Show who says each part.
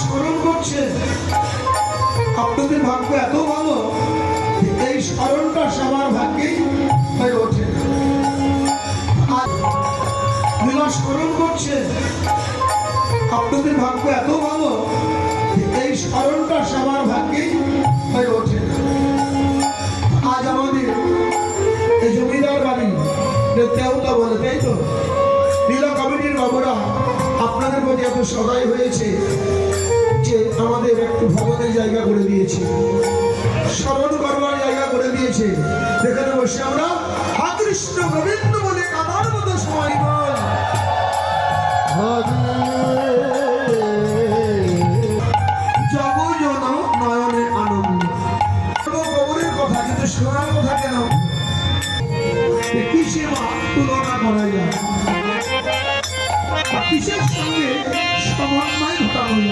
Speaker 1: স্মরণ করছে। আপনাদের ভাগ্য এত ভালো, এই স্মরণটা সবার ভাগ্যেই হয়ে ওঠে। আর লীলা স্মরণ করছে। আপনাদের ভাগ্য এত ভালো, এই স্মরণটা সবার ভাগ্যেই হয়ে ওঠে। আজ আমাদের এই জমিদার বাড়ি দেবতা বলে, তাই তো? লীলা কমিটির বাবুরা আপনাদের প্রতি এত সদয় হয়েছে যে আমাদের একটু ভগবানের জায়গা করে দিয়েছে, স্মরণ করবার জায়গা করে দিয়েছে। যেখানে বসে আমরা হা কৃষ্ণ গোবিন্দ বলে কাদার মতো সময় জগজন নয়নের আনন্দ। খবরের কথা কিন্তু শোনার কথা কেন কিসে তুলনা করা যায়, কিসের সঙ্গে সমন্বয় ঘটানো